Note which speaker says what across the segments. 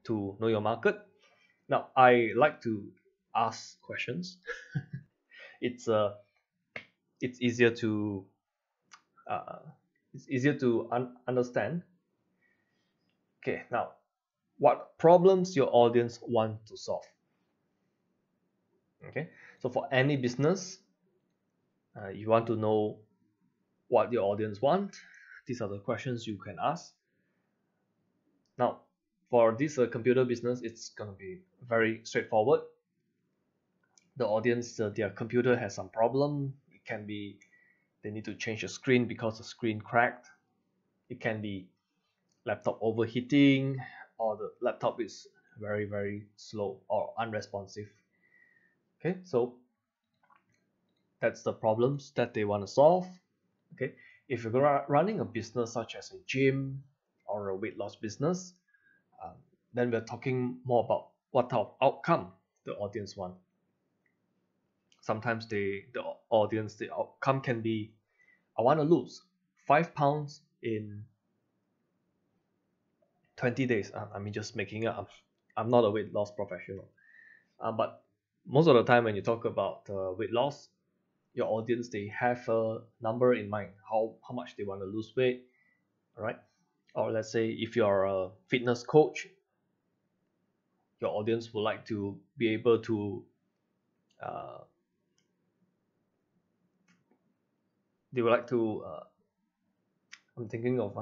Speaker 1: to know your market. Now, I like to ask questions. it's uh, it's easier to uh, understand. Okay, now what problems your audience want to solve? Okay, so for any business, you want to know what your audience want. These are the questions you can ask. Now, for this computer business, it's gonna be very straightforward. The audience, their computer has some problem. It can be they need to change the screen because the screen cracked. It can be laptop overheating, or the laptop is very slow or unresponsive. Okay, so that's the problems that they want to solve. Okay, if you're running a business such as a gym or a weight loss business, then we're talking more about what type of outcome the audience want. Sometimes the audience, the outcome can be, I want to lose 5 pounds in 20 days. I mean, just making it up. I'm not a weight loss professional. But most of the time when you talk about weight loss, your audience, they have a number in mind, how much they want to lose weight, all right? Or let's say if you're a fitness coach, your audience would like to be able to uh, they would like to I'm thinking of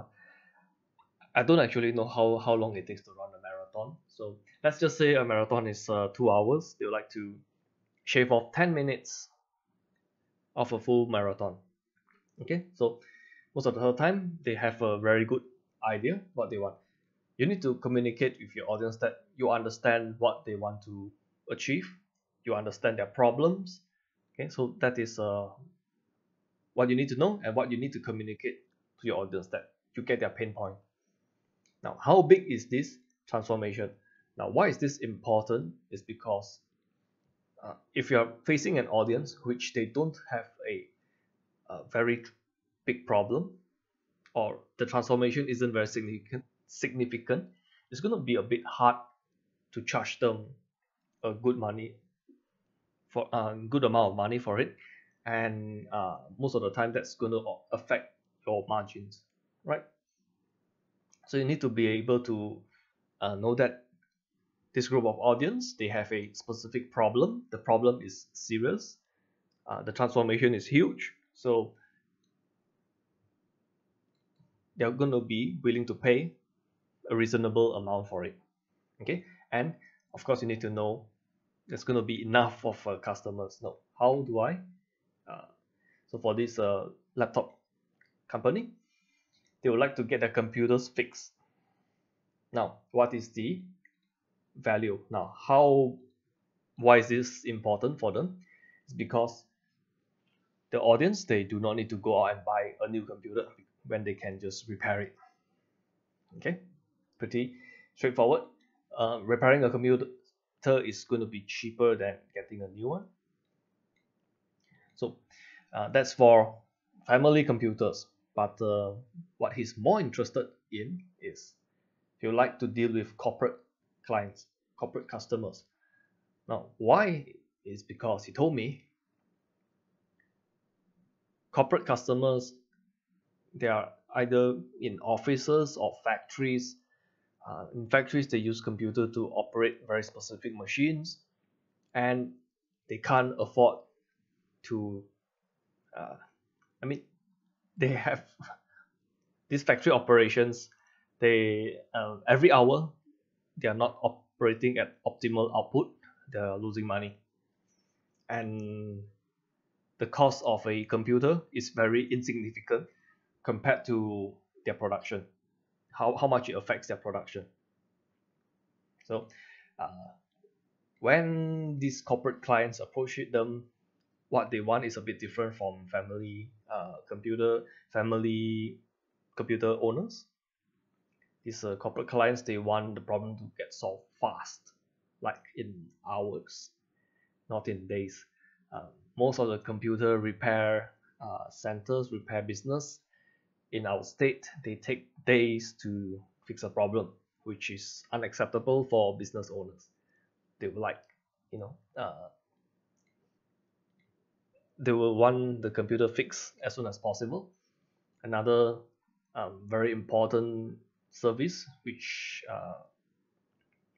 Speaker 1: I don't actually know how long it takes to run a marathon. So let's just say a marathon is 2 hours. They would like to shave off 10 minutes of a full marathon. Okay, so most of the time they have a very good idea what they want. You need to communicate with your audience that you understand what they want to achieve, you understand their problems. Okay, so that is what you need to know and what you need to communicate to your audience, that you get their pain point. Now, how big is this transformation? Now, why is this important? Is because if you're facing an audience which they don't have a very big problem, or the transformation isn't very significant, it's going to be a bit hard to charge them a good money for a good amount of money for it, and most of the time that's going to affect your margins, right? So you need to be able to know that this group of audience, they have a specific problem. The problem is serious. The transformation is huge. So they're going to be willing to pay a reasonable amount for it. Okay, and of course you need to know there's going to be enough of customers. Now, how do I? So for this laptop company, they would like to get their computers fixed. Now, what is the value? Now, why is this important for them? It's because the audience, they do not need to go out and buy a new computer when they can just repair it. Okay, pretty straightforward. Repairing a computer is going to be cheaper than getting a new one. So that's for family computers. But what he's more interested in is he would like to deal with corporate clients, corporate customers. Now, why? Is because he told me corporate customers, they are either in offices or factories. In factories, they use computer to operate very specific machines, and they can't afford to. I mean, they have these factory operations. They every hour they are not operating at optimal output. They are losing money, and the cost of a computer is very insignificant compared to their production. How much it affects their production. So when these corporate clients approach them, what they want is a bit different from family computer owners. These corporate clients, they want the problem to get solved fast, like in hours, not in days. Most of the computer repair centers, repair business in our state, they take days to fix a problem. which is unacceptable for business owners. They will like, you know, they will want the computer fixed as soon as possible. Another very important service which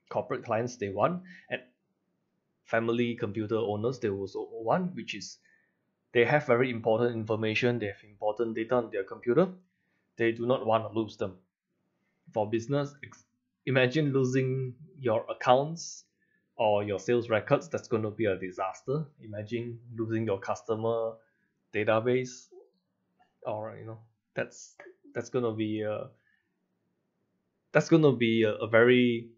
Speaker 1: corporate clients they want, and family computer owners they also want, which is they have very important information, they have important data on their computer, they do not want to lose them. For business, imagine losing your accounts or your sales records. That's going to be a disaster. Imagine losing your customer database, or that's going to be a very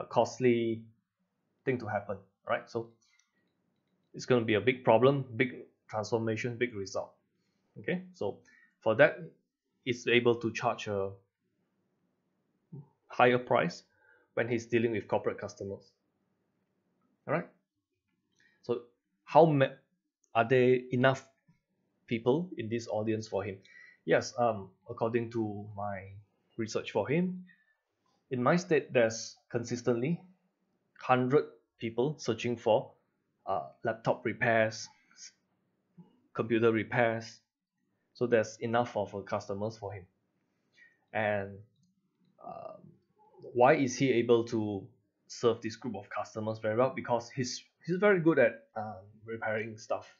Speaker 1: costly thing to happen, right? So it's going to be a big problem, big transformation, big result. Okay, so for that, it's able to charge a higher price when he's dealing with corporate customers. All right. So are there enough people in this audience for him? Yes. According to my research for him, in my state, there's consistently 100 people searching for laptop repairs, computer repairs. So there's enough of customers for him. And why is he able to serve this group of customers very well? Because he's very good at repairing stuff.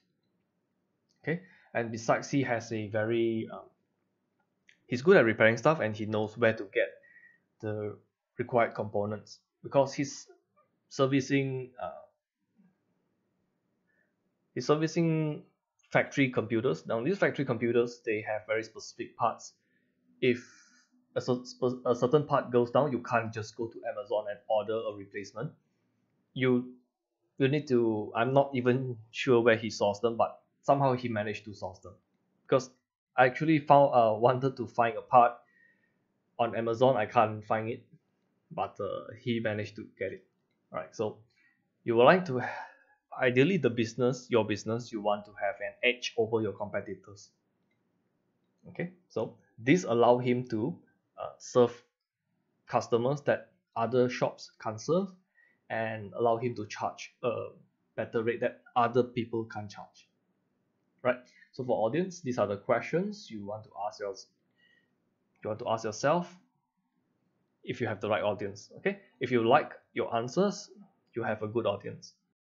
Speaker 1: Okay, and besides, he has a very he's good at repairing stuff, and he knows where to get the required components, because he's servicing factory computers. Now these factory computers, they have very specific parts. If a certain part goes down, you can't just go to Amazon and order a replacement. You need to, I'm not even sure where he sourced them, but somehow he managed to source them. Because I actually wanted to find a part on Amazon. I can't find it, but he managed to get it. All right, so you would like to, ideally your business, you want to have an edge over your competitors. Okay, so this allow him to serve customers that other shops can't serve, and allow him to charge a better rate that other people can't charge. Right. So for audience, these are the questions you want to ask yourself if you have the right audience. Okay. If you like your answers, you have a good audience.